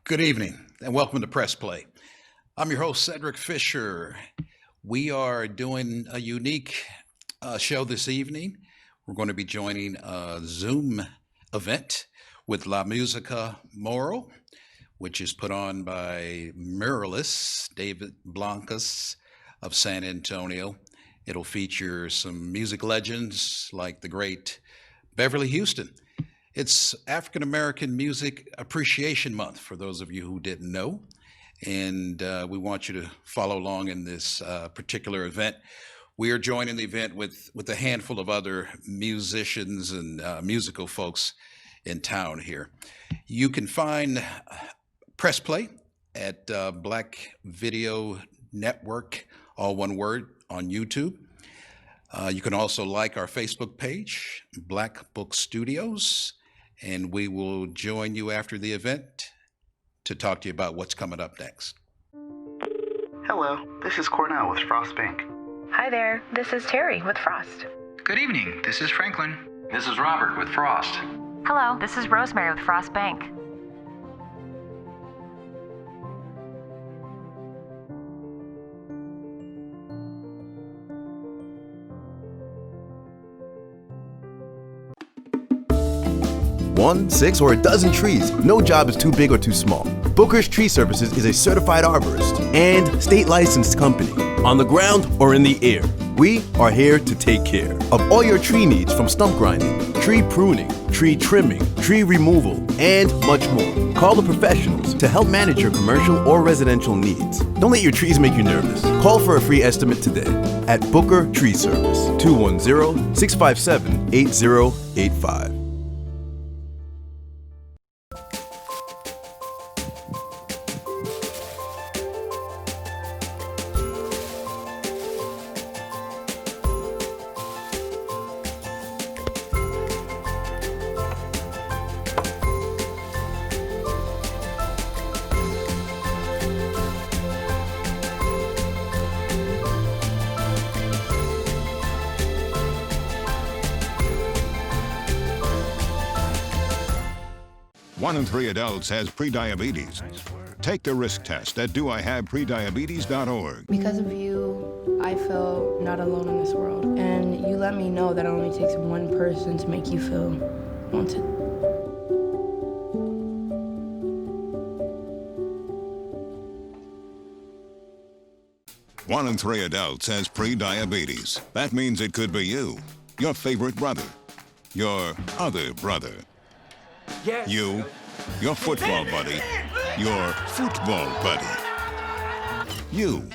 Good evening and welcome to Press Play. I'm your host, Cedric Fisher. We are doing a unique show this evening. We're going to be joining a Zoom event with La Musica Moro, which is put on by muralist David Blancas of San Antonio. It'll feature some music legends like the great Beverly Houston. It's African American Music Appreciation Month, for those of you who didn't know. And we want you to follow along in this particular event. We are joining the event with a handful of other musicians and musical folks in town here. You can find Press Play at Black Video Network, all one word, on YouTube. You can also like our Facebook page, Black Book Studios, and we will join you after the event to talk to you about what's coming up next. Hello, this is Cornell with Frost Bank. Hi there, this is Terry with Frost. Good evening, this is Franklin. This is Robert with Frost. Hello, this is Rosemary with Frost Bank. One, six, or a dozen trees. No job is too big or too small. Booker's Tree Services is a certified arborist and state licensed company. On the ground or in the air, we are here to take care of all your tree needs, from stump grinding, tree pruning, tree trimming, tree removal, and much more. Call the professionals to help manage your commercial or residential needs. Don't let your trees make you nervous. Call for a free estimate today at Booker Tree Service, 210-657-8085. One in three adults has prediabetes. Take the risk test at doihaveprediabetes.org. Because of you, I feel not alone in this world. And you let me know that it only takes one person to make you feel wanted. One in three adults has prediabetes. That means it could be you, your favorite brother, your other brother. Yes. You, your football buddy, your football buddy. You,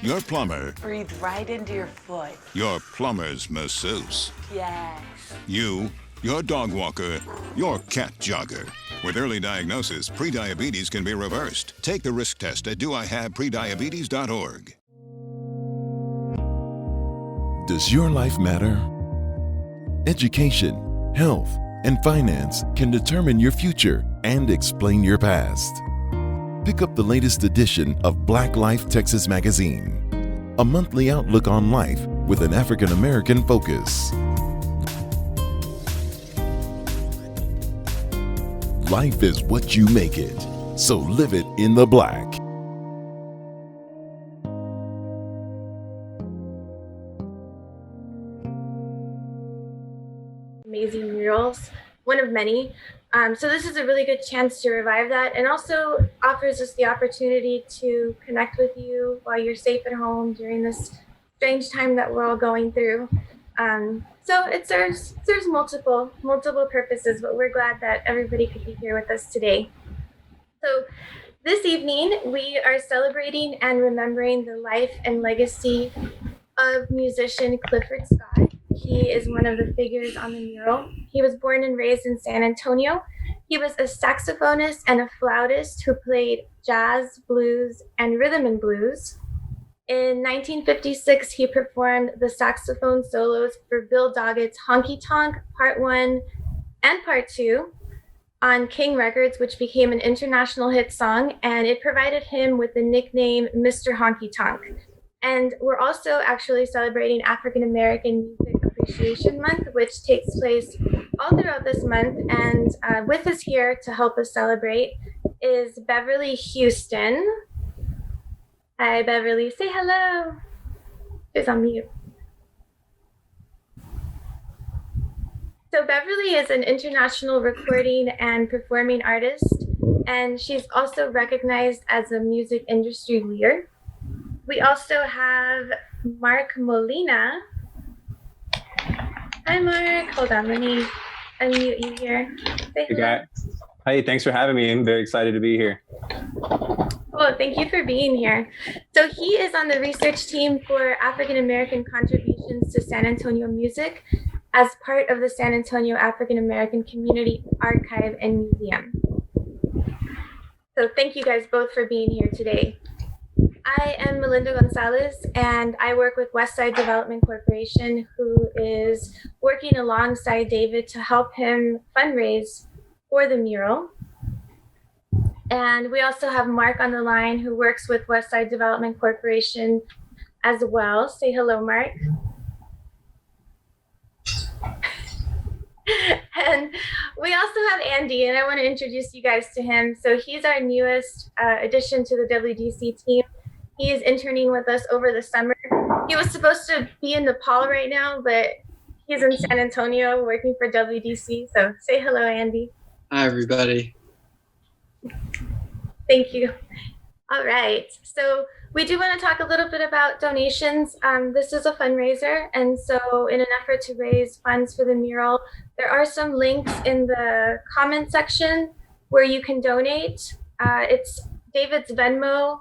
your plumber, Breathe right into your foot. your plumber's masseuse. Yes. You, your dog walker, your cat jogger. With early diagnosis, prediabetes can be reversed. Take the risk test at doihaveprediabetes.org. Does your life matter? Education, health, and finance can determine your future and explain your past. Pick up the latest edition of Black Life Texas Magazine, a monthly outlook on life with an African American focus. Life is what you make it, so live it in the black. Amazing murals, one of many. So this is a really good chance to revive that, and also offers us the opportunity to connect with you while you're safe at home during this strange time that we're all going through. So it serves multiple purposes, but we're glad that everybody could be here with us today. So this evening, we are celebrating and remembering the life and legacy of musician Clifford Scott. He is one of the figures on the mural. He was born and raised in San Antonio. He was a saxophonist and a flautist who played jazz, blues, and rhythm and blues. In 1956, he performed the saxophone solos for Bill Doggett's Honky Tonk Part 1 and Part 2 on King Records, which became an international hit song, and it provided him with the nickname Mr. Honky Tonk. And we're also actually celebrating African American Music Appreciation Month, which takes place all throughout this month. And with us here to help us celebrate is Beverly Houston. Hi, Beverly. Say hello. She's on mute. So Beverly is an international recording and performing artist, and she's also recognized as a music industry leader. We also have Mark Molina. Hi, Mark. Hold on, let me unmute you here. Say hello. Hi, thanks for having me. I'm very excited to be here. Oh, thank you for being here. So he is on the research team for African American contributions to San Antonio music as part of the San Antonio African American Community Archive and Museum. So thank you guys both for being here today. I am Melinda Gonzalez, and I work with Westside Development Corporation, who is working alongside David to help him fundraise for the mural. And we also have Mark on the line, who works with Westside Development Corporation as well. Say hello, Mark. And we also have Andy, and I want to introduce you guys to him. So he's our newest addition to the WDC team. He is interning with us over the summer. He was supposed to be in Nepal right now, but he's in San Antonio working for WDC. So say hello, Andy. Hi, everybody. Thank you. All right. So we do want to talk a little bit about donations. This is a fundraiser. And so in an effort to raise funds for the mural, there are some links in the comment section where you can donate. It's David's Venmo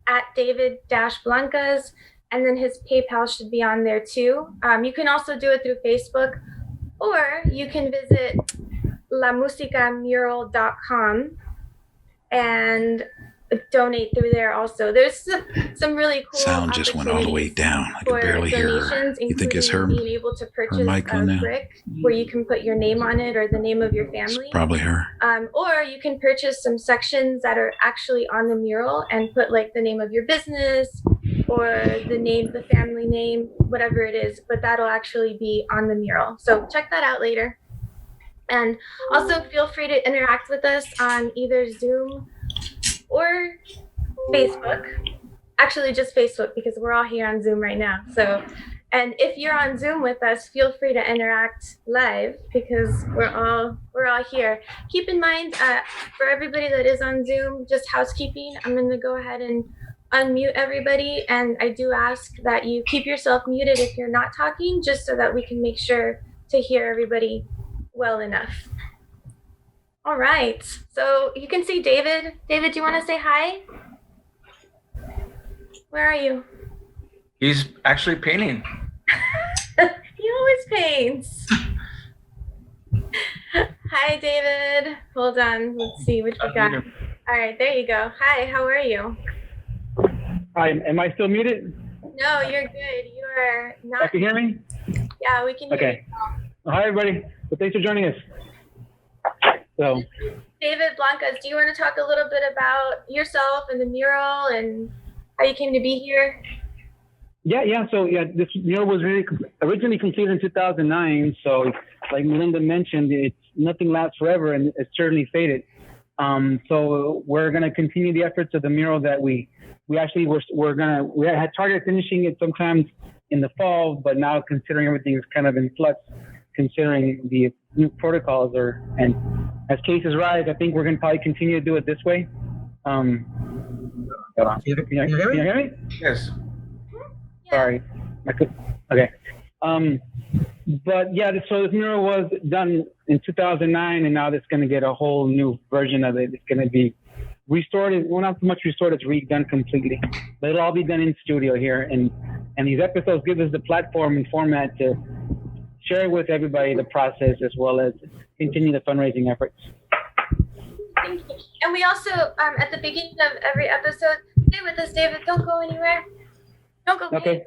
at David-Blancas, and then his PayPal should be on there too. You can also do it through Facebook, or you can visit lamusicamural.com and donate through there also. There's some really cool sound just went all the way down. I can barely hear her. You think it's her? Being able to purchase mic on a now? brick where you can put your name on it or the name of your family. It's probably her. Or you can purchase some sections that are actually on the mural and put like the name of your business or the family name, whatever it is, but that'll actually be on the mural. So check that out later. And also feel free to interact with us on either Zoom or Facebook. Actually, just Facebook, because we're all here on Zoom right now. So, and if you're on Zoom with us, feel free to interact live because we're all here. Keep in mind, for everybody that is on Zoom, just housekeeping, I'm going to go ahead and unmute everybody. And I do ask that you keep yourself muted if you're not talking, just so that we can make sure to hear everybody well enough. All right, so you can see David. David, do you want to say hi? Where are you? He's actually painting. He always paints. Hi, David. Hold on, let's see what we got. All right, there you go. Hi, how are you? Hi, am I still muted? No, you're good. You are not. You can hear me? Yeah, we can hear Okay. you. Hi, everybody. Well, thanks for joining us. So, David Blancas, do you want to talk a little bit about yourself and the mural and how you came to be here? yeah. So, this mural was originally completed in 2009. So, like Melinda mentioned, nothing lasts forever, and it's certainly faded. So, we're going to continue the efforts of the mural that we had targeted finishing it sometime in the fall, but now considering everything is kind of in flux, considering the new protocols and as cases rise, I think we're going to probably continue to do it this way. Hold on. Can you hear me? Yes. Sorry. Okay. But yeah, so this mural was done in 2009, and now it's going to get a whole new version of it. It's going to be restored. Well, not so much restored, it's redone completely. But it'll all be done in studio here. And these episodes give us the platform and format to share with everybody the process as well as continue the fundraising efforts. Thank you. And we also, at the beginning of every episode, stay with us, David. Don't go anywhere. Don't go. Okay.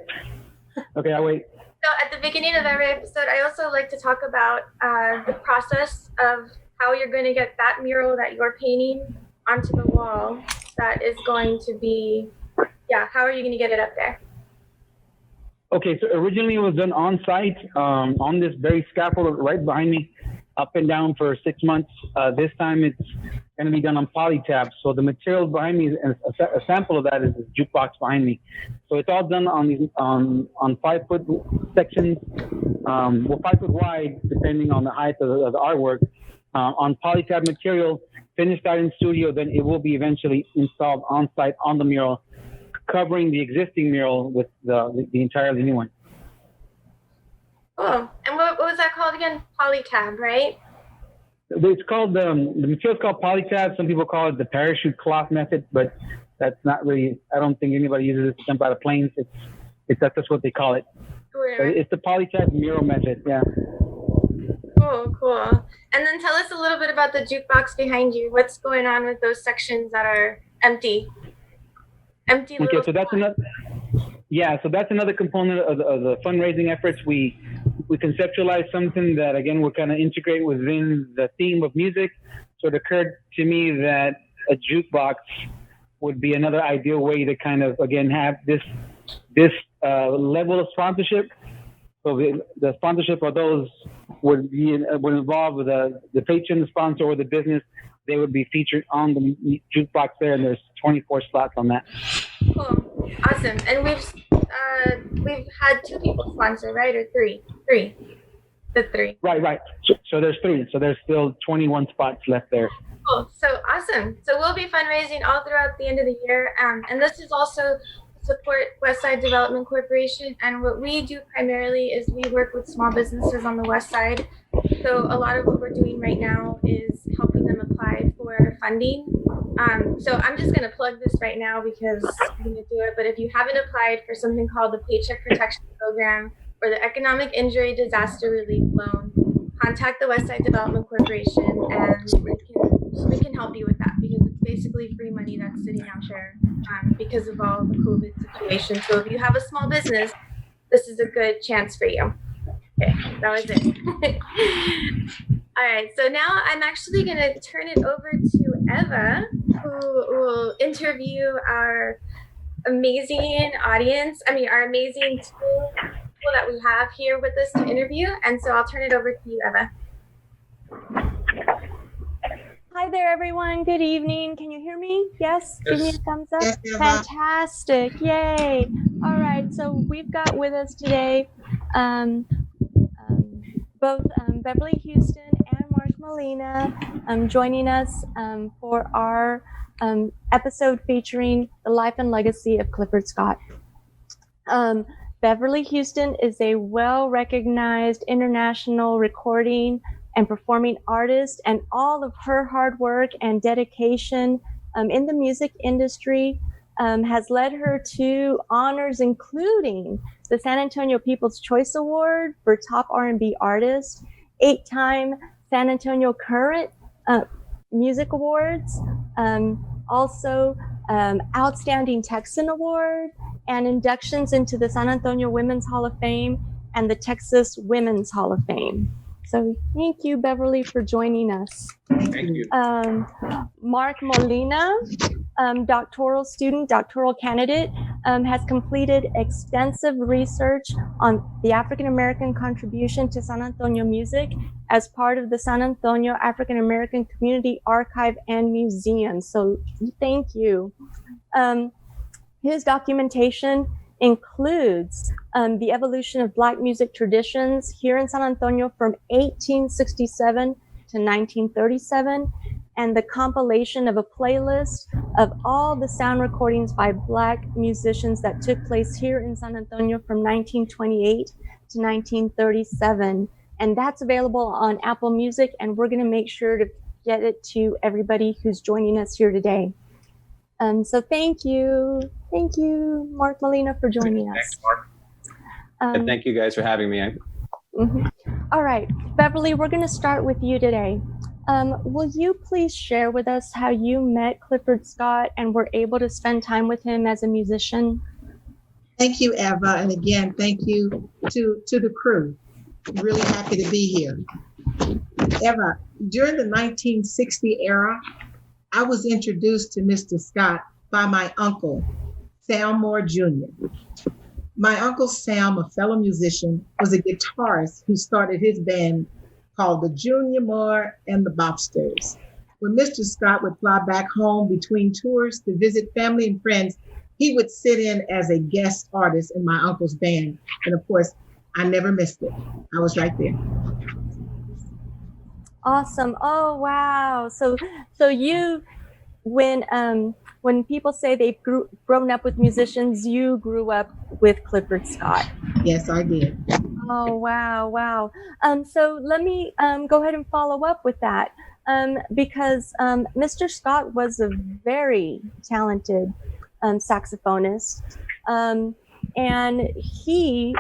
Okay, I'll wait. So at the beginning of every episode, I also like to talk about the process of how you're going to get that mural that you're painting onto the wall. That is going to be, how are you going to get it up there? Okay, so originally it was done on site, on this very scaffold right behind me. up and down for 6 months. This time it's going to be done on polytab. So the material behind me, a sample of that is this jukebox behind me. So it's all done on these on 5-foot sections, 5 foot wide, depending on the height of the artwork, on polytab material, finished out in studio. Then it will be eventually installed on site on the mural, covering the existing mural with the entirely new one. Cool. And what was that called again? Polytab, right? It's called the material's called polytab. Some people call it the parachute cloth method, but that's not really. I don't think anybody uses it to jump out of planes. That's just what they call it. But it's the polytab mural method. Yeah. Cool. And then tell us a little bit about the jukebox behind you. What's going on with those sections that are empty? Okay, so that's another. Yeah, so that's another component of the fundraising efforts. We conceptualized something that, again, we're kind of integrate within the theme of music. So it occurred to me that a jukebox would be another ideal way to kind of, again, have this level of sponsorship. So the sponsorship of those would involve the patron, the sponsor, or the business. They would be featured on the jukebox there, and there's 24 slots on that. Cool, awesome. And we've had 2 people sponsor, right, or 3? The 3. Right. So there's 3. So there's still 21 spots left there. Cool. So awesome. So we'll be fundraising all throughout the end of the year, and this is also support Westside Development Corporation. And what we do primarily is we work with small businesses on the West Side. So a lot of what we're doing right now is helping them apply for funding. So I'm just going to plug this right now because I'm going to do it. But if you haven't applied for something called the Paycheck Protection Program or the Economic Injury Disaster Relief Loan, contact the Westside Development Corporation and we can help you with that, because it's basically free money that's sitting out there because of all the COVID situation. So if you have a small business, this is a good chance for you. Okay, that was it. All right, so now I'm actually going to turn it over to Eva, who will interview our amazing audience. Our amazing people that we have here with us to interview. And so I'll turn it over to you, Eva. Hi there, everyone. Good evening. Can you hear me? Yes? Give me a thumbs up. Yes, fantastic. Yay. All right. So we've got with us today both Beverly Houston and Mark Molina joining us for our episode featuring the life and legacy of Clifford Scott. Beverly Houston is a well-recognized international recording and performing artist, and all of her hard work and dedication in the music industry has led her to honors including the San Antonio People's Choice Award for Top R&B Artist, 8-time San Antonio Current Music Awards, also Outstanding Texan Award, and inductions into the San Antonio Women's Hall of Fame and the Texas Women's Hall of Fame. So thank you, Beverly, for joining us. Thank you. Mark Molina, doctoral candidate, has completed extensive research on the African American contribution to San Antonio music as part of the San Antonio African American Community Archive and Museum. So thank you. His documentation includes the evolution of Black music traditions here in San Antonio from 1867 to 1937, and the compilation of a playlist of all the sound recordings by Black musicians that took place here in San Antonio from 1928 to 1937. And that's available on Apple Music, and we're going to make sure to get it to everybody who's joining us here today. So thank you, Mark Molina, for joining us. Thanks, Mark. And thank you guys for having me. All right, Beverly, we're going to start with you today. Will you please share with us how you met Clifford Scott and were able to spend time with him as a musician? Thank you, Eva, and again, thank you to the crew. Really happy to be here. Eva, during the 1960 era, I was introduced to Mr. Scott by my uncle, Sam Moore Jr. My uncle Sam, a fellow musician, was a guitarist who started his band called The Junior Moore and the Bobsters. When Mr. Scott would fly back home between tours to visit family and friends, he would sit in as a guest artist in my uncle's band. And of course, I never missed it. I was right there. Awesome. Oh, wow. So you, when people say they've grown up with musicians, you grew up with Clifford Scott. Yes, I did. Oh, wow, wow. So let me go ahead and follow up with that, because Mr. Scott was a very talented saxophonist, and he,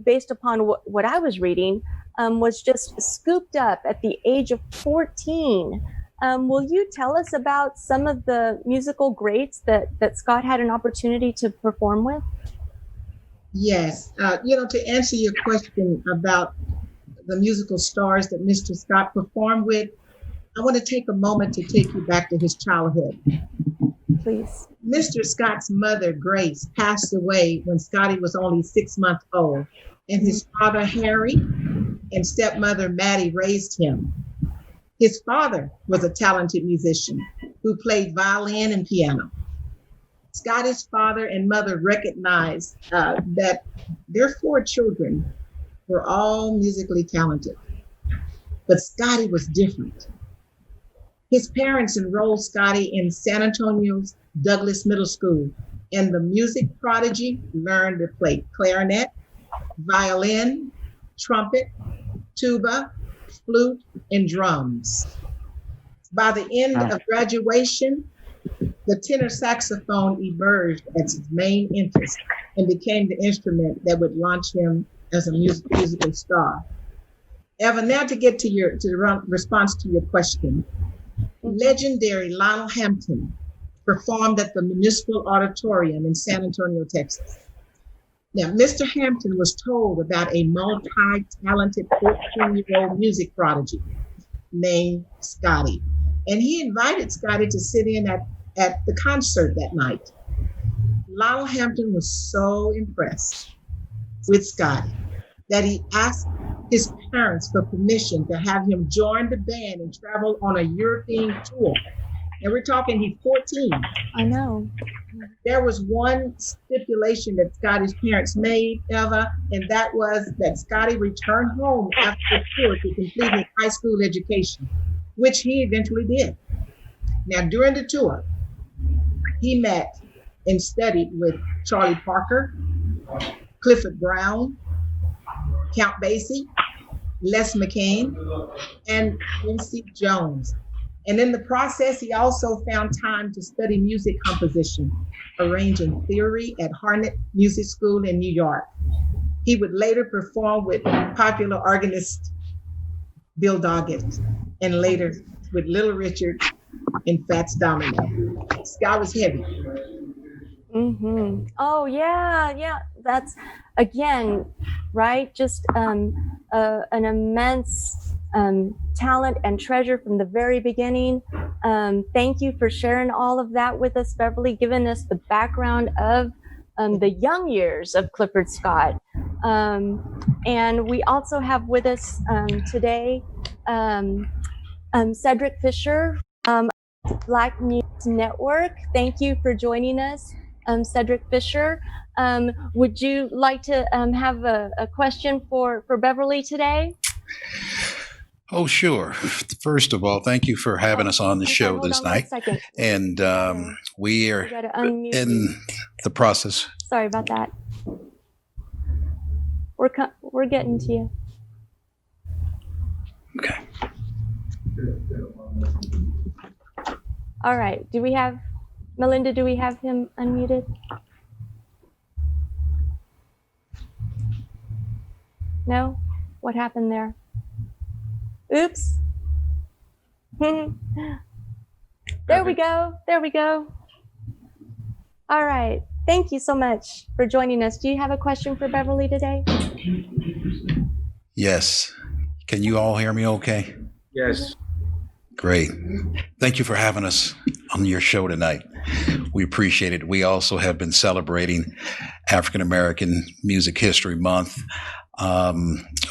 based upon what I was reading, was just scooped up at the age of 14. Will you tell us about some of the musical greats that Scott had an opportunity to perform with? Yes. To answer your question about the musical stars that Mr. Scott performed with, I want to take a moment to take you back to his childhood. Please. Mr. Scott's mother, Grace, passed away when Scotty was only 6 months old, and his father, Harry, and stepmother, Maddie, raised him. His father was a talented musician who played violin and piano. Scotty's father and mother recognized that their 4 children were all musically talented, but Scotty was different. His parents enrolled Scotty in San Antonio's Douglas Middle School, and the music prodigy learned to play clarinet, violin, trumpet, tuba, flute, and drums. By the end of graduation, the tenor saxophone emerged as his main interest and became the instrument that would launch him as a musical star. Eva, now to get to the response to your question, legendary Lionel Hampton performed at the Municipal Auditorium in San Antonio, Texas. Now, Mr. Hampton was told about a multi-talented 14-year-old music prodigy named Scotty, and he invited Scotty to sit in at the concert that night. Lionel Hampton was so impressed with Scotty that he asked his parents for permission to have him join the band and travel on a European tour. And we're talking, he's 14. I know. There was one stipulation that Scotty's parents made, Eva, and that was that Scotty returned home after the tour to complete his high school education, which he eventually did. Now, during the tour, he met and studied with Charlie Parker, Clifford Brown, Count Basie, Les McCain, and Quincy Jones. And in the process, he also found time to study music composition, arranging theory at Harnett Music School in New York. He would later perform with popular organist Bill Doggett, and later with Little Richard and Fats Domino. Scott was heavy. Mm-hmm. Oh, yeah. That's, again, right? Just an immense talent and treasure from the very beginning. Thank you for sharing all of that with us, Beverly, giving us the background of the young years of Clifford Scott. And we also have with us today Cedric Fisher, Black News Network. Thank you for joining us, Cedric Fisher. Would you like to have a question for Beverly today? Oh, sure. First of all, thank you for having us on the show this night. And we are in the process. Sorry about that. We're getting to you. Okay. All right. Do we have Melinda? Do we have him unmuted? No? What happened there? Oops. There we go. All right. Thank you so much for joining us. Do you have a question for Beverly today? Yes. Can you all hear me okay? Yes. Great. Thank you for having us on your show tonight. We appreciate it. We also have been celebrating African American Music History Month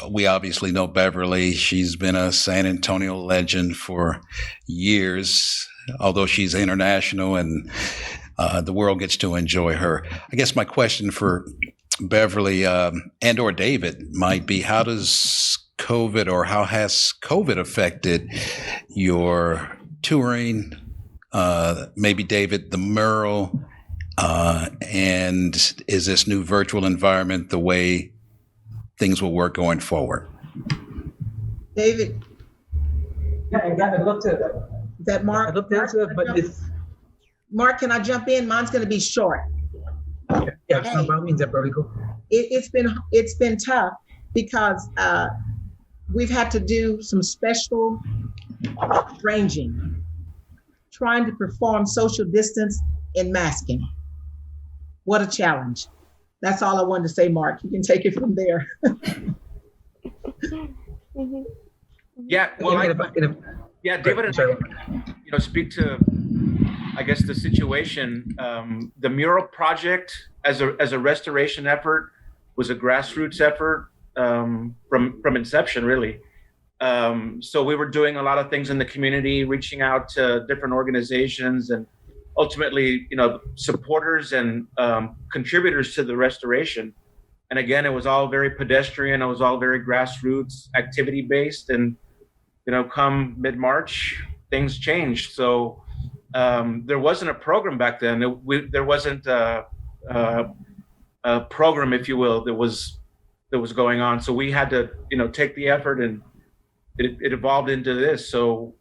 We obviously know Beverly. She's been a San Antonio legend for years, although she's international and the world gets to enjoy her. I guess my question for Beverly and or David might be, how does COVID or how has COVID affected your touring? Maybe David, the mural, and is this new virtual environment the way things will work going forward? David? Yeah, I looked at it. Is that Mark? I looked into it, but it's... Mark, can I jump in? Mine's going to be short. Yeah, by all means, Beverly, go. It's been tough because we've had to do some special ranging, trying to perform social distance and masking. What a challenge. That's all I wanted to say, Mark. You can take it from there. Yeah, well, David and I, speak to, I guess, the situation. The mural project as a restoration effort was a grassroots effort from inception, really. So we were doing a lot of things in the community, reaching out to different organizations and ultimately, supporters and contributors to the restoration. And again, it was all very pedestrian. It was all very grassroots, activity based. And, come mid-March, things changed. So there wasn't a program back then. There wasn't a program, if you will, that was going on. So we had to, take the effort, and it evolved into this. So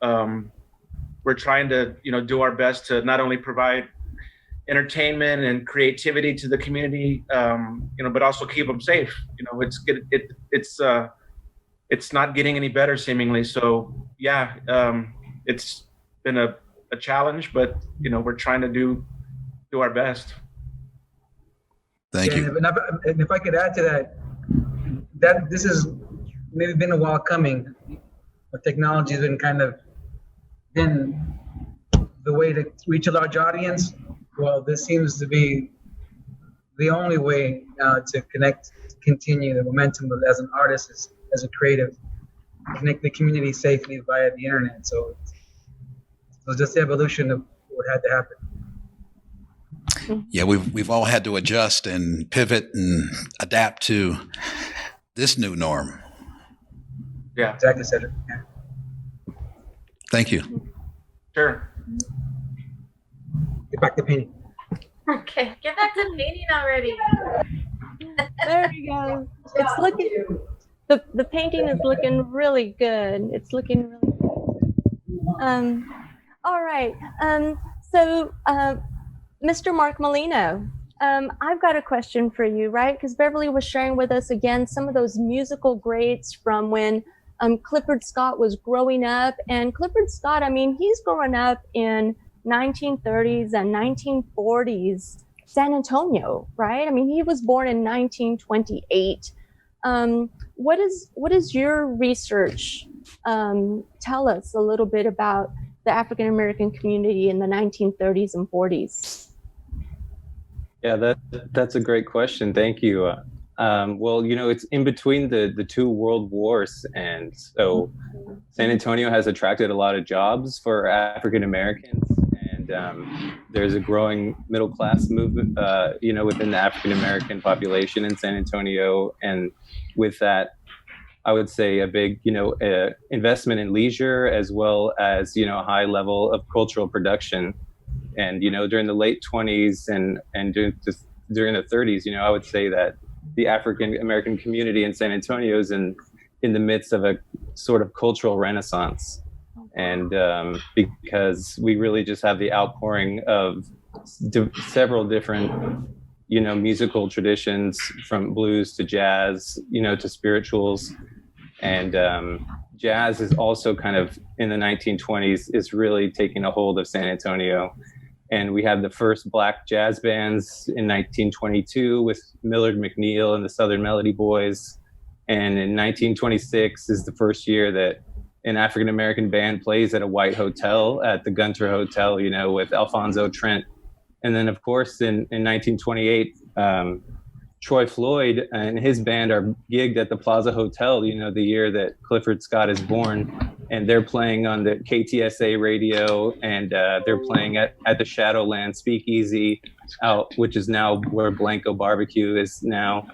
we're trying to, do our best to not only provide entertainment and creativity to the community, but also keep them safe. It's not getting any better seemingly. So yeah, it's been a challenge, but we're trying to do our best. Thank you. And if I could add to that this has maybe been a while coming, but technology has been the way to reach a large audience. Well, this seems to be the only way now to connect, to continue the momentum as an artist, as a creative, connect the community safely via the internet. So it was just the evolution of what had to happen. Yeah, we've all had to adjust and pivot and adapt to this new norm. Yeah, exactly, Cedric. Yeah. Thank you. Sure. Get back to painting. Okay, get back to painting already. There we go. It's looking, the painting is looking really good. It's looking really good. All right. So Mr. Mark Molino, I've got a question for you, right? Because Beverly was sharing with us again some of those musical greats from when Clifford Scott was growing up. And Clifford Scott, he's growing up in 1930s and 1940s San Antonio, right? He was born in 1928. What is your research tell us a little bit about the African American community in the 1930s and 40s? Yeah, that's a great question. Thank you. Well, it's in between the two world wars, and so San Antonio has attracted a lot of jobs for African Americans, and there's a growing middle class movement, within the African American population in San Antonio, and with that, I would say a big, investment in leisure as well as a high level of cultural production. And during the late 20s and during the 30s, I would say that the African American community in San Antonio is in the midst of a sort of cultural renaissance. And because we really just have the outpouring of several different, musical traditions, from blues to jazz, to spirituals. And jazz is also kind of in the 1920s is really taking a hold of San Antonio. And we had the first Black jazz bands in 1922 with Millard McNeil and the Southern Melody Boys. And in 1926 is the first year that an African American band plays at a white hotel, at the Gunter Hotel, with Alfonso Trent. And then, of course, in 1928, Troy Floyd and his band are gigged at the Plaza Hotel, the year that Clifford Scott is born. And they're playing on the KTSA radio, and they're playing at the Shadowland Speakeasy which is now where Blanco Barbecue is now.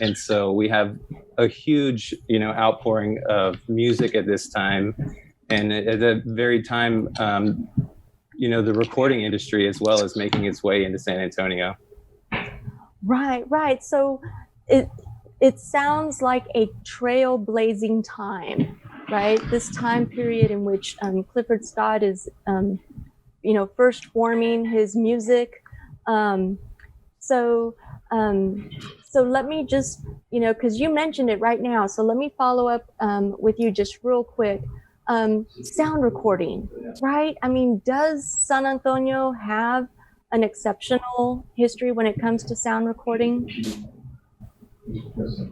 And so we have a huge, outpouring of music at this time. And at the very time, the recording industry as well is making its way into San Antonio. Right. So it sounds like a trailblazing time, right? This time period in which Clifford Scott is, first forming his music. So let me just, because you mentioned it right now. So let me follow up with you just real quick. Sound recording, right? I mean, does San Antonio have an exceptional history when it comes to sound recording?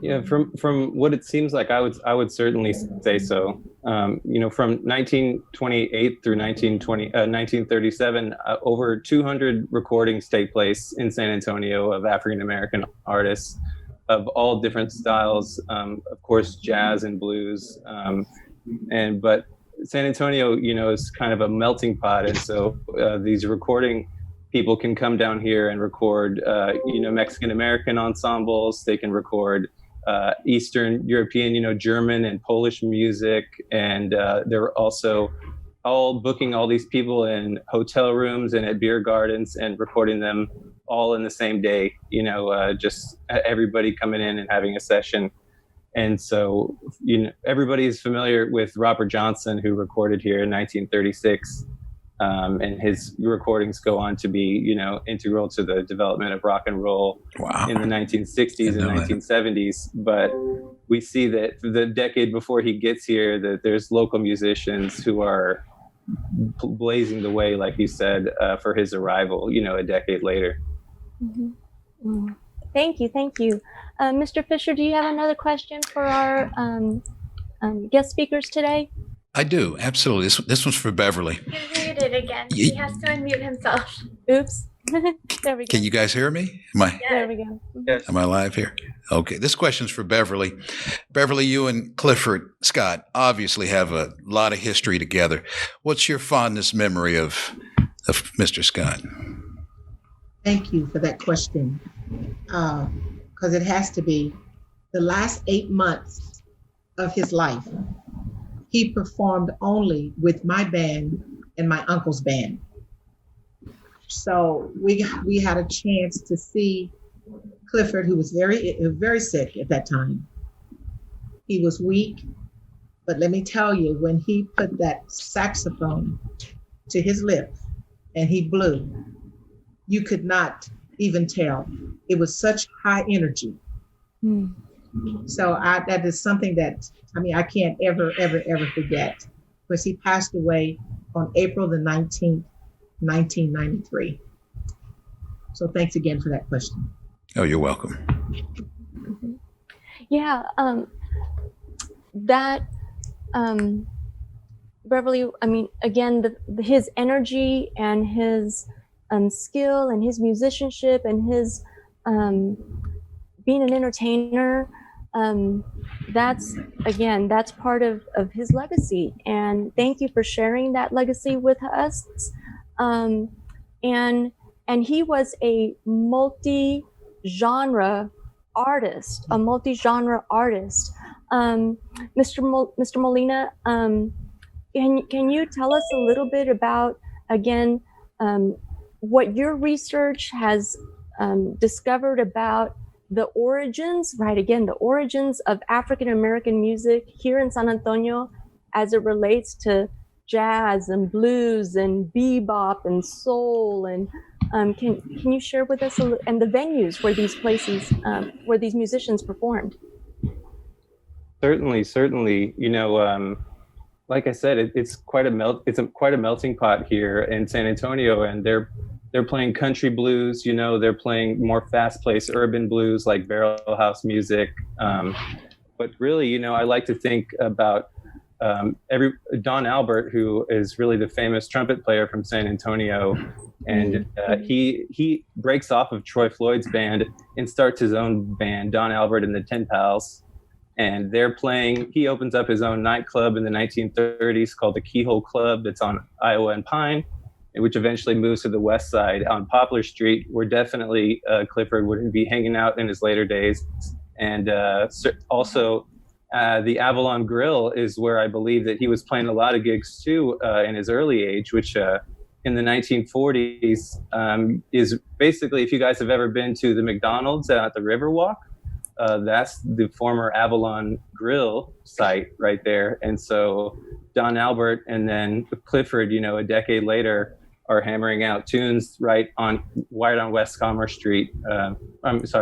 Yeah, from what it seems like, I would certainly say so. From 1928 through 1937, over 200 recordings take place in San Antonio of African American artists of all different styles. Of course, jazz and blues, but San Antonio, is kind of a melting pot, and so these recording people can come down here and record, Mexican American ensembles. They can record Eastern European, German and Polish music, and they're also all booking all these people in hotel rooms and at beer gardens and recording them all in the same day. Just everybody coming in and having a session. And so, everybody's familiar with Robert Johnson, who recorded here in 1936. And his recordings go on to be, integral to the development of rock and roll in the 1960s and 1970s. But we see that the decade before he gets here, that there's local musicians who are blazing the way, like you said, for his arrival, a decade later. Mm-hmm. Mm-hmm. Thank you. Mr. Fisher, do you have another question for our guest speakers today? I do, absolutely. This one's for Beverly. He muted again. He has to unmute himself. Oops. There we go. Can you guys hear me? There we go. Yes. Am I live here? Okay. This question's for Beverly. Beverly, you and Clifford Scott obviously have a lot of history together. What's your fondest memory of Mr. Scott? Thank you for that question. Because it has to be the last 8 months of his life. He performed only with my band and my uncle's band. So we had a chance to see Clifford, who was very sick at that time. He was weak, but let me tell you, when he put that saxophone to his lips and he blew, you could not even tell. It was such high energy. Mm. So that is something that, I can't ever forget, because he passed away on April the 19th, 1993. So thanks again for that question. Oh, you're welcome. Yeah, Beverly, again, his energy and his skill and his musicianship and his being an entertainer, that's part of his legacy. And thank you for sharing that legacy with us. And he was a multi-genre artist. Mr. Molina, can you tell us a little bit about, again, what your research has discovered about the origins of African American music here in San Antonio as it relates to jazz and blues and bebop and soul, and can you share with us and the venues where these places where these musicians performed? Certainly. Like I said, it's quite a melting pot here in San Antonio, and they're playing country blues, they're playing more fast-paced urban blues like barrel house music. But really, I like to think about Don Albert, who is really the famous trumpet player from San Antonio, and he breaks off of Troy Floyd's band and starts his own band, Don Albert and the Ten Pals. And they're playing, he opens up his own nightclub in the 1930s called the Keyhole Club that's on Iowa and Pine, which eventually moves to the west side on Poplar Street, where definitely Clifford would be hanging out in his later days. And also the Avalon Grill is where I believe that he was playing a lot of gigs too in his early age, which in the 1940s is basically, if you guys have ever been to the McDonald's at the Riverwalk, that's the former Avalon Grill site right there. And so Don Albert and then Clifford, a decade later, are hammering out tunes right on West Commerce Street.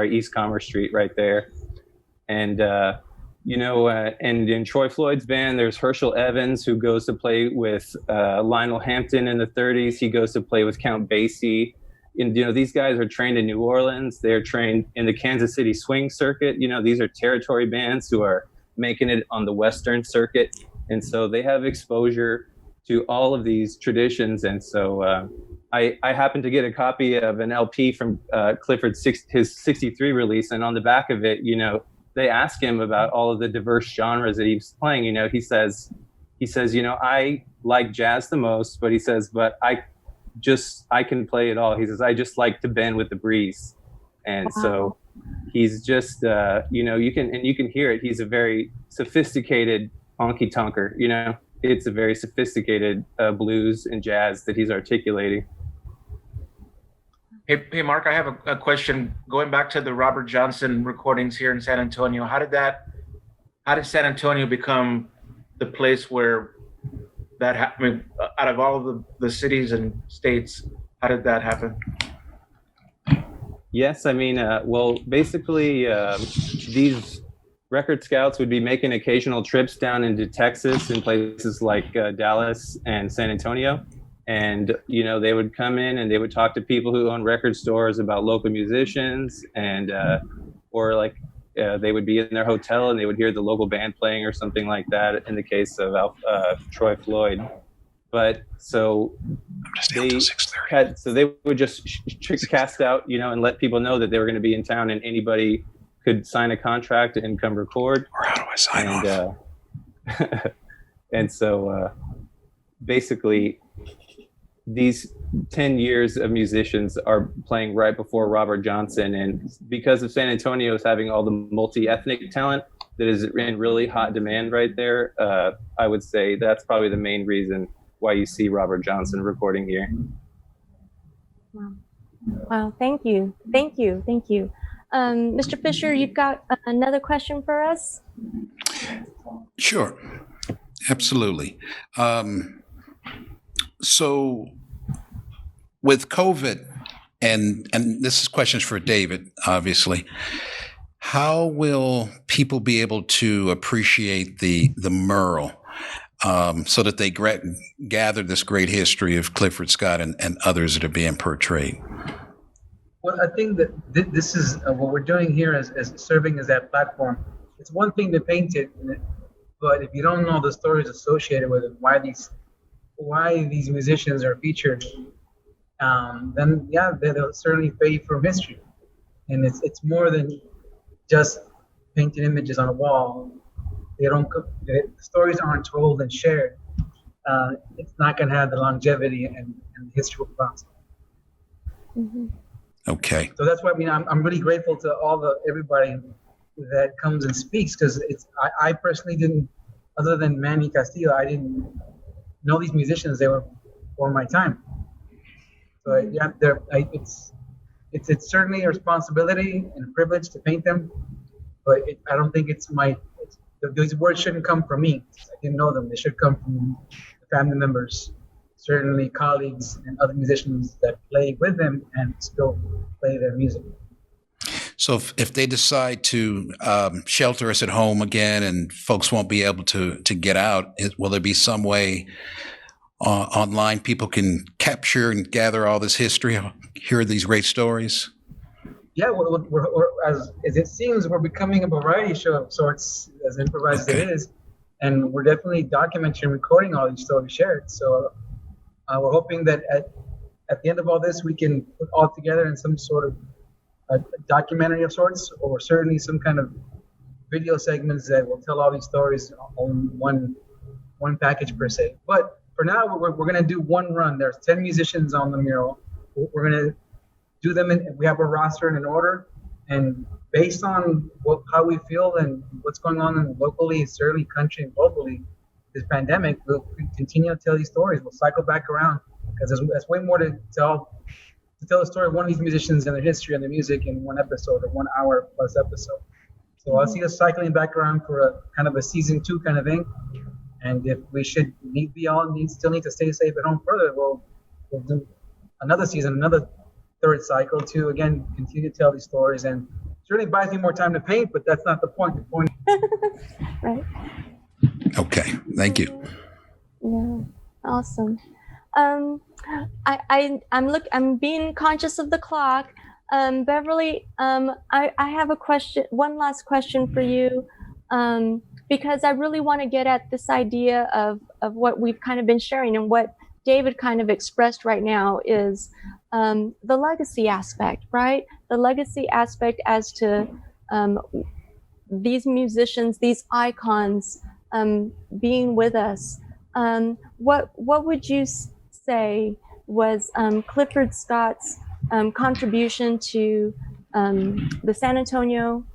East Commerce Street right there. And, and in Troy Floyd's band, there's Herschel Evans, who goes to play with Lionel Hampton in the 30s. He goes to play with Count Basie. And, these guys are trained in New Orleans. They're trained in the Kansas City swing circuit. These are territory bands who are making it on the Western circuit. And so they have exposure to all of these traditions. And so I happened to get a copy of an LP from Clifford's his 63 release. And on the back of it, they ask him about all of the diverse genres that he's playing. He says, I like jazz the most, but he says, but I can play it all. He says, I just like to bend with the breeze. And so he's just, you can hear it. He's a very sophisticated honky tonker, it's a very sophisticated blues and jazz that he's articulating. Hey, Mark, I have a question. Going back to the Robert Johnson recordings here in San Antonio, how did San Antonio become the place where that happened? Out of all of the cities and states, how did that happen? Yes, basically these record scouts would be making occasional trips down into Texas in places like Dallas and San Antonio. And, they would come in and they would talk to people who own record stores about local musicians, and they would be in their hotel and they would hear the local band playing or something like that in the case of Troy Floyd. But so they would just cast out, and let people know that they were going to be in town, and anybody could sign a contract and come record. Or how do I sign off? And so basically these 10 years of musicians are playing right before Robert Johnson. And because of San Antonio's having all the multi-ethnic talent that is in really hot demand right there, I would say that's probably the main reason why you see Robert Johnson recording here. Wow, thank you. Mr. Fisher, you've got another question for us? Sure, absolutely. So with COVID, and this is questions for David, obviously, how will people be able to appreciate the Merle so that they gather this great history of Clifford Scott and others that are being portrayed? Well, I think that this is what we're doing here as serving as that platform. It's one thing to paint it, but if you don't know the stories associated with it, why these musicians are featured, then they'll certainly fade from history. And it's more than just painting images on a wall. The stories aren't told and shared. It's not going to have the longevity and the history will cross. Mm-hmm. Okay. So that's why I'm really grateful to everybody that comes and speaks, because I personally didn't, other than Manny Castillo, I didn't know these musicians. They were before my time. So it's certainly a responsibility and a privilege to paint them, but I don't think these words shouldn't come from me. I didn't know them. They should come from the family members, certainly colleagues and other musicians that play with them and still play their music. So if they decide to shelter us at home again and folks won't be able to get out, will there be some way online people can capture and gather all this history, hear these great stories? Yeah, as it seems, we're becoming a variety show of sorts, as improvised as it is. and we're definitely documenting and recording all these stories shared. So we're hoping that at the end of all this, we can put all together in some sort of a documentary of sorts, or certainly some kind of video segments that will tell all these stories on one package per se. But for now, we're going to do one run. There's 10 musicians on the mural. We're going to do them we have a roster in an order, and based on how we feel and what's going on locally, certainly country and globally, this pandemic, we'll continue to tell these stories. We'll cycle back around because there's way more to tell the story of one of these musicians and their history and their music in one episode or 1 hour plus episode. So I'll see us cycling back around for a kind of a season 2 kind of thing. And if we should still need to stay safe at home further, we'll do another season, another third cycle to again continue to tell these stories. And certainly buys me more time to paint, but that's not the point. The point. Right. Okay. Thank you. Yeah. Awesome. I'm being conscious of the clock. Beverly, I have a question, one last question for you, because I really want to get at this idea of what we've kind of been sharing, and what David kind of expressed right now is the legacy aspect, right? The legacy aspect as to these musicians, these icons being with us. What would you say was Clifford Scott's contribution to the San Antonio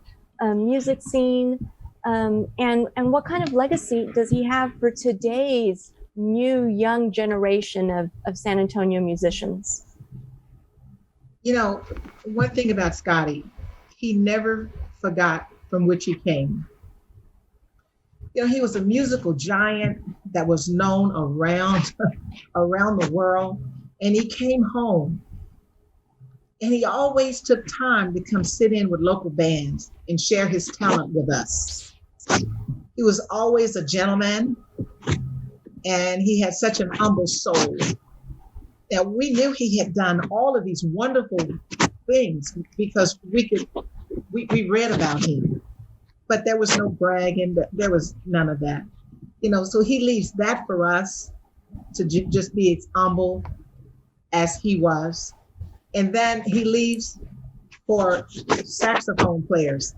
music scene, and what kind of legacy does he have for today's new young generation of San Antonio musicians? You know, one thing about Scotty, he never forgot from which he came. You know, he was a musical giant that was known around the world, and he came home. And he always took time to come sit in with local bands and share his talent with us. He was always a gentleman, and he had such an humble soul. Now, we knew he had done all of these wonderful things because we read about him, but there was no bragging, there was none of that. You know, so he leaves that for us to just be as humble as he was. And then he leaves for saxophone players.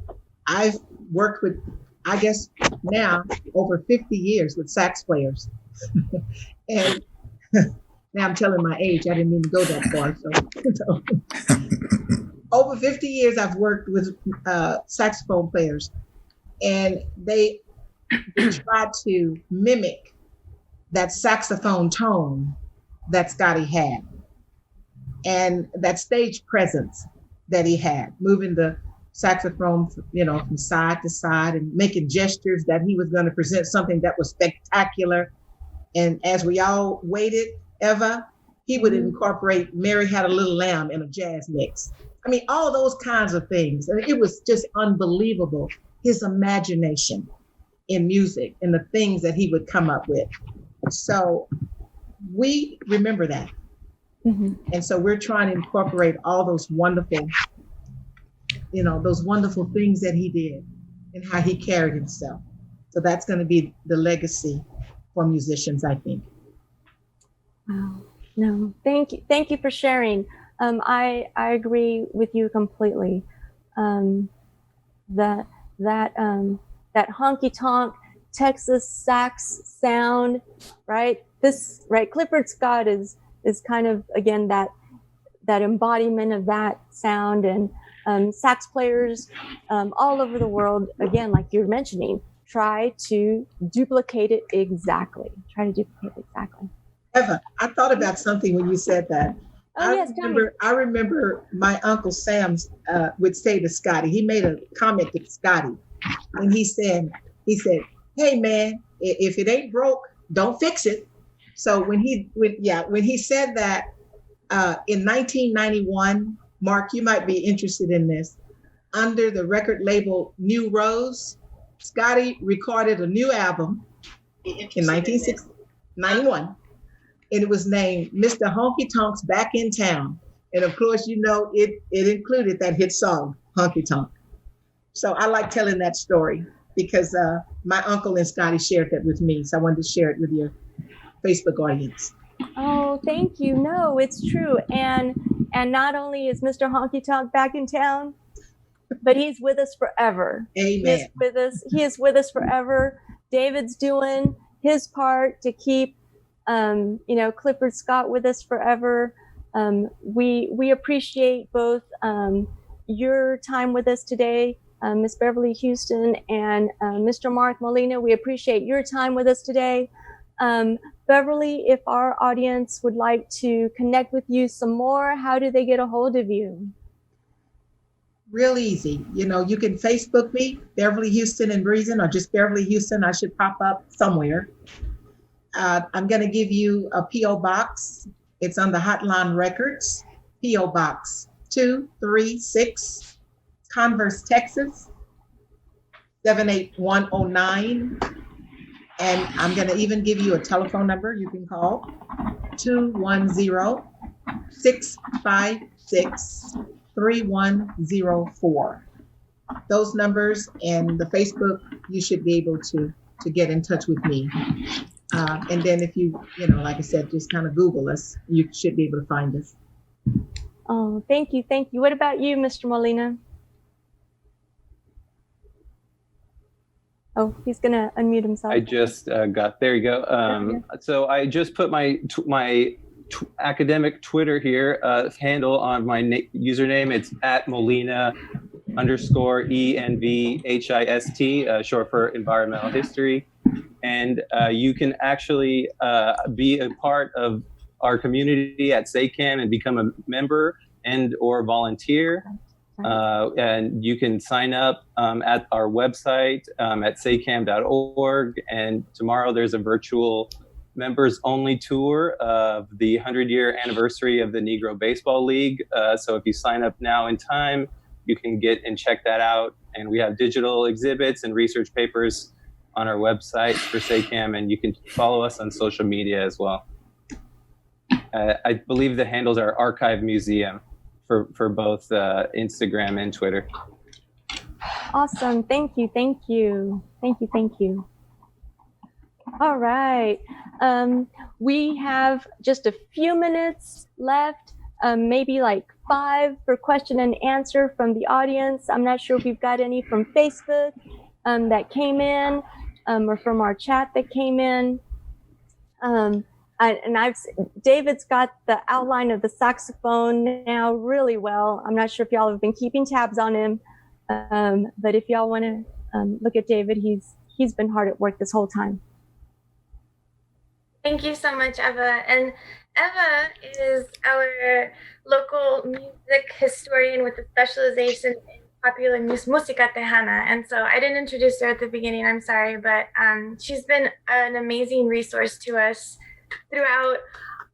I've worked with, I guess now, over 50 years with sax players. And now I'm telling my age, I didn't even go that far. So over 50 years, I've worked with saxophone players, and they try to mimic that saxophone tone that Scotty had, and that stage presence that he had, moving the saxophone, you know, from side to side and making gestures that he was going to present something that was spectacular. And as we all waited, Eva, he would incorporate Mary Had a Little Lamb in a jazz mix. I mean, all those kinds of things. And it was just unbelievable, his imagination in music and the things that he would come up with. So we remember that. Mm-hmm. And so we're trying to incorporate all those wonderful, you know, those wonderful things that he did and how he carried himself. So that's going to be the legacy for musicians, I think. Wow. No, thank you. Thank you for sharing. I agree with you completely. That honky tonk Texas sax sound, right? Clifford Scott is kind of, again, that embodiment of that sound, and sax players all over the world, again, like you're mentioning, try to duplicate it exactly. Eva, I thought about something when you said that. Oh, yes, I remember my Uncle Sam would say to Scotty, he made a comment to Scotty, and he said, hey man, if it ain't broke, don't fix it. So when he said that in 1991, Mark, you might be interested in this, under the record label New Rose, Scotty recorded a new album in 1991. And it was named Mr. Honky Tonk's Back in Town. And of course, you know, it included that hit song, Honky Tonk. So I like telling that story. because my uncle and Scotty shared that with me. So I wanted to share it with your Facebook audience. Oh, thank you. No, it's true. And not only is Mr. Honky Tonk back in town, but he's with us forever. Amen. He is with us forever. David's doing his part to keep, Clifford Scott with us forever. We appreciate both your time with us today, Miss Beverly Houston and Mr. Mark Molina. We appreciate your time with us today. Beverly, if our audience would like to connect with you some more, how do they get a hold of you? Real easy. You can Facebook me, Beverly Houston and Breezen, or just Beverly Houston. I should pop up somewhere. I'm going to give you a P.O. Box. It's on the Hotline Records. P.O. Box 236, Converse, Texas, 78109. And I'm going to even give you a telephone number you can call, 210-656-3104. Those numbers and the Facebook, you should be able to get in touch with me. And then if you, like I said, just kind of Google us, you should be able to find us. Oh, thank you. Thank you. What about you, Mr. Molina? Oh, he's going to unmute himself. I just there you go. So I just put my academic Twitter here handle on my username. It's @Molina_ENVHIST, short for environmental history. And you can actually be a part of our community at SACAM and become a member and or volunteer. And you can sign up at our website at sacam.org. And tomorrow there's a virtual members only tour of the 100-year anniversary of the Negro Baseball League. So if you sign up now in time, you can get and check that out. And we have digital exhibits and research papers on our website for SACAM, and you can follow us on social media as well. I believe the handles are Archive Museum for both Instagram and Twitter. Awesome. Thank you. Thank you. Thank you. Thank you. All right. We have just a few minutes left, maybe like 5 for question and answer from the audience. I'm not sure if we've got any from Facebook that came in or from our chat that came in. David's got the outline of the saxophone now really well. I'm not sure if y'all have been keeping tabs on him, but if y'all want to look at David, he's been hard at work this whole time. Thank you so much, Eva. And Eva is our local music historian with a specialization in popular música tejana. And so I didn't introduce her at the beginning, I'm sorry, but she's been an amazing resource to us throughout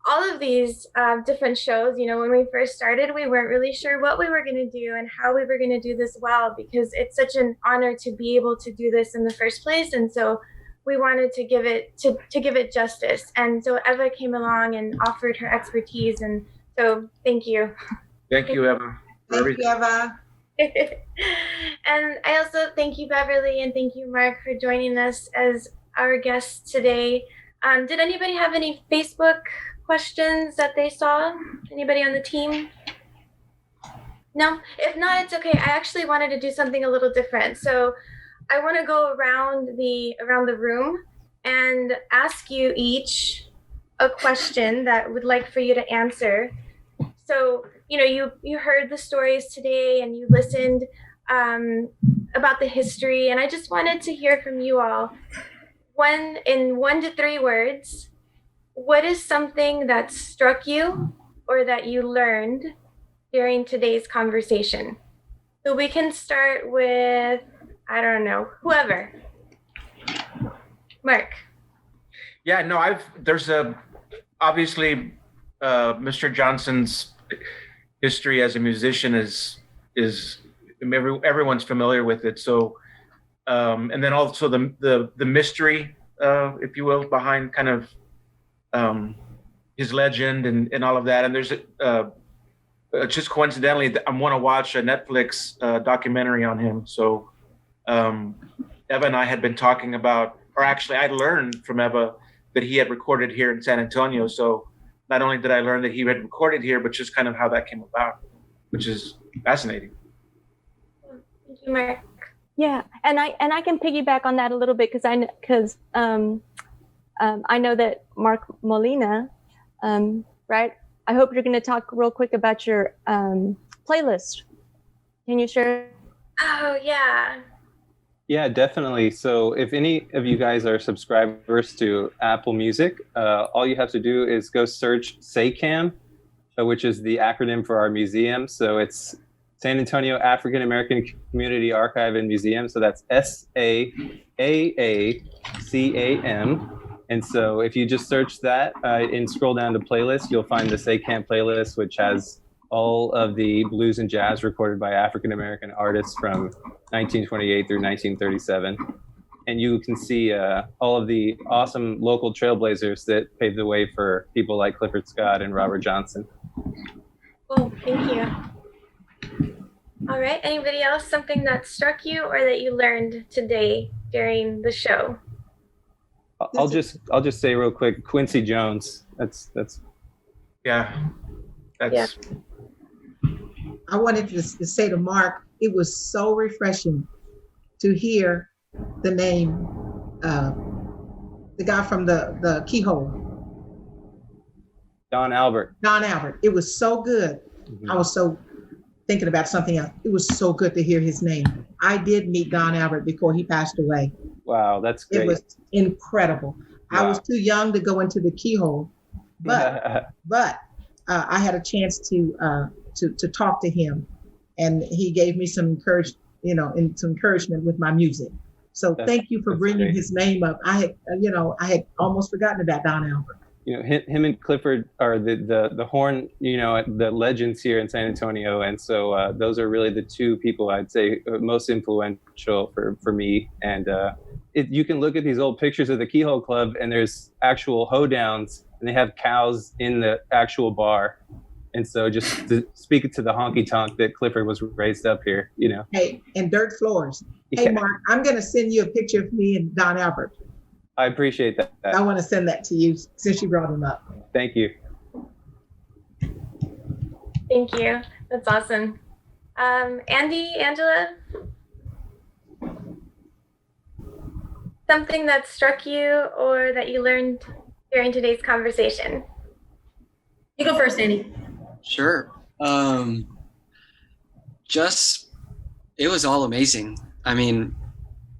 all of these different shows. When we first started, we weren't really sure what we were going to do and how we were going to do this well, because it's such an honor to be able to do this in the first place. And so we wanted to give it justice. And so Eva came along and offered her expertise. And so thank you. Thank you, Eva. Thank you, Eva. And I also thank you, Beverly, and thank you, Mark, for joining us as our guests today. Did anybody have any Facebook questions that they saw? Anybody on the team? No? If not, it's okay. I actually wanted to do something a little different. So I want to go around the room and ask you each a question that would like for you to answer. So, you heard the stories today and you listened about the history, and I just wanted to hear from you all. In 1 to 3 words, what is something that struck you or that you learned during today's conversation? So we can start with, I don't know, whoever. Mark. Yeah, no, there's obviously Mr. Johnson's history as a musician is everyone's familiar with it. So, and then also the mystery, if you will, behind kind of his legend and all of that. And there's just coincidentally, I want to watch a Netflix documentary on him. So Eva and I had been talking about, or actually I learned from Eva that he had recorded here in San Antonio. So not only did I learn that he had recorded here, but just kind of how that came about, which is fascinating. Thank you, Mark. Yeah, and I can piggyback on that a little bit because I know that Mark Molina, right? I hope you're going to talk real quick about your playlist. Can you share? Oh, yeah. Yeah, definitely. So if any of you guys are subscribers to Apple Music, all you have to do is go search SACAM, which is the acronym for our museum. So it's San Antonio African American Community Archive and Museum. So that's SAAACAM. And so if you just search that and scroll down to playlist, you'll find the SACAM playlist, which has all of the blues and jazz recorded by African American artists from 1928 through 1937. And you can see all of the awesome local trailblazers that paved the way for people like Clifford Scott and Robert Johnson. Cool, thank you. All right, anybody else, something that struck you or that you learned today during the show? I'll just say real quick, Quincy Jones. That's yeah. Yeah. I wanted to say to Mark, it was so refreshing to hear the name, the guy from the Keyhole. Don Albert. Don Albert. It was so good. Mm-hmm. I was so thinking about something else. It was so good to hear his name. I did meet Don Albert before he passed away. Wow, that's great. It was incredible. Wow. I was too young to go into the Keyhole, but I had a chance to talk to him, and he gave me some encouragement with my music. So thank you for bringing his name up. I had almost forgotten about Don Albert. Him and Clifford are the horn, the legends here in San Antonio. And so those are really the two people I'd say most influential for me. And you can look at these old pictures of the Keyhole Club and there's actual hoedowns and they have cows in the actual bar. And so just to speak to the honky tonk that Clifford was raised up here, Hey, and dirt floors. Yeah. Hey, Mark, I'm going to send you a picture of me and Don Albert. I appreciate that. I want to send that to you since you brought him up. Thank you. Thank you. That's awesome. Andy, Angela? Something that struck you or that you learned during today's conversation? You go first, Andy. Sure. It was all amazing. I mean,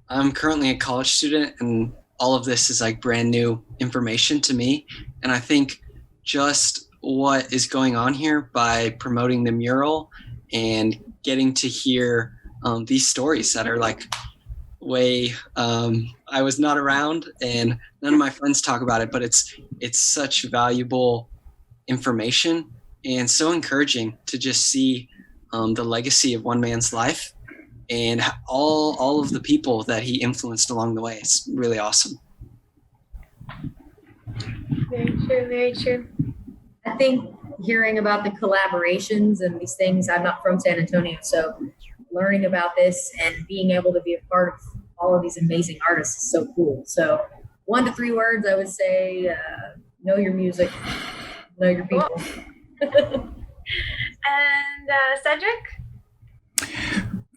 I'm currently a college student and all of this is like brand new information to me. And I think just what is going on here by promoting the mural and getting to hear these stories that are like way, I was not around and none of my friends talk about it, but it's such valuable information and so encouraging to just see the legacy of one man's life and all of the people that he influenced along the way. It's really awesome. Very true, very true. I think hearing about the collaborations and these things, I'm not from San Antonio, so learning about this and being able to be a part of all of these amazing artists is so cool. So 1 to 3 words, I would say, know your music, know your people. And Cedric?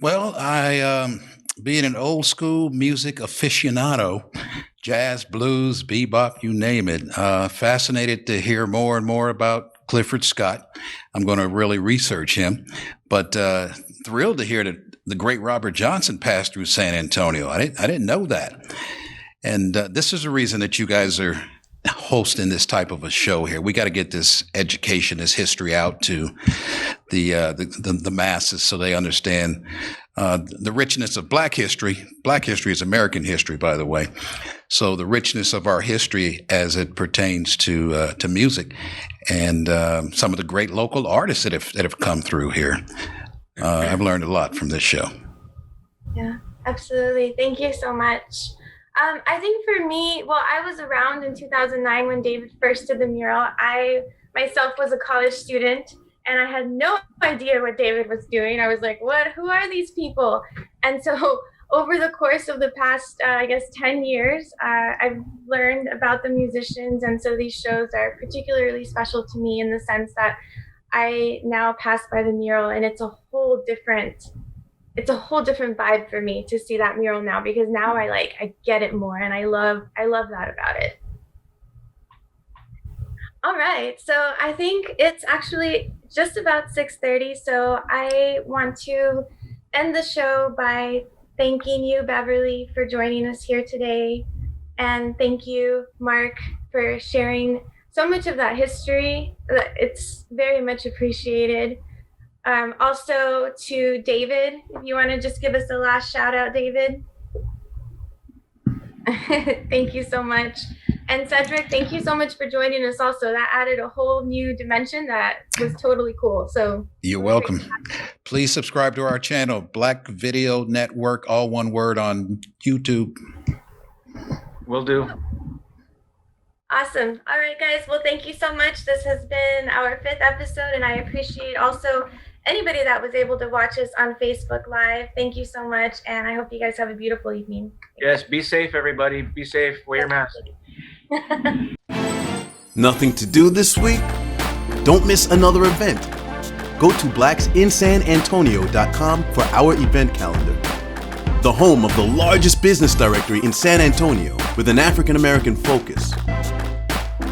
Well, I, being an old school music aficionado, jazz, blues, bebop, you name it, fascinated to hear more and more about Clifford Scott. I'm going to really research him, but thrilled to hear that the great Robert Johnson passed through San Antonio. I didn't know that. And this is the reason that you guys are hosting this type of a show here. We got to get this education, this history out to the masses so they understand the richness of Black history. Black history is American history, by the way. So the richness of our history as it pertains to music and some of the great local artists that have come through here. I've learned a lot from this show. Yeah, absolutely. Thank you so much. I think for me, well, I was around in 2009 when David first did the mural. I myself was a college student and I had no idea what David was doing. I was like, what? Who are these people? And so over the course of the past, 10 years, I've learned about the musicians. And so these shows are particularly special to me in the sense that I now pass by the mural and it's a whole different vibe for me to see that mural now, because now I get it more, and I love that about it. All right, so I think it's actually just about 6:30, so I want to end the show by thanking you, Beverly, for joining us here today, and thank you, Mark, for sharing so much of that history. It's very much appreciated. Also to David, if you want to just give us a last shout out, David. Thank you so much. And Cedric, thank you so much for joining us also. That added a whole new dimension that was totally cool. So you're welcome. Please subscribe to our channel, Black Video Network, all one word, on YouTube. Will do. Awesome. All right, guys. Well, thank you so much. This has been our 5th episode, and I appreciate also anybody that was able to watch us on Facebook Live. Thank you so much, and I hope you guys have a beautiful evening. Yes, be safe, everybody. Be safe. Wear your mask. Nothing to do this week? Don't miss another event. Go to blacksinsanantonio.com for our event calendar. The home of the largest business directory in San Antonio with an African American focus.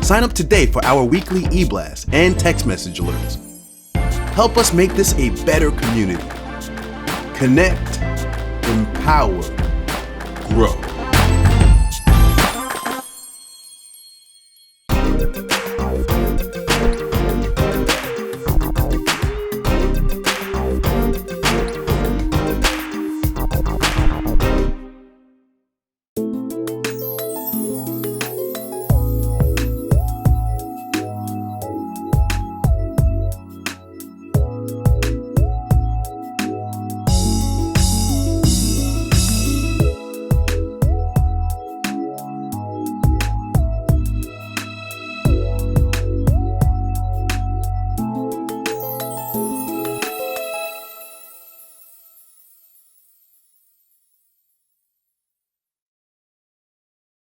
Sign up today for our weekly e-blast and text message alerts. Help us make this a better community. Connect, empower, grow.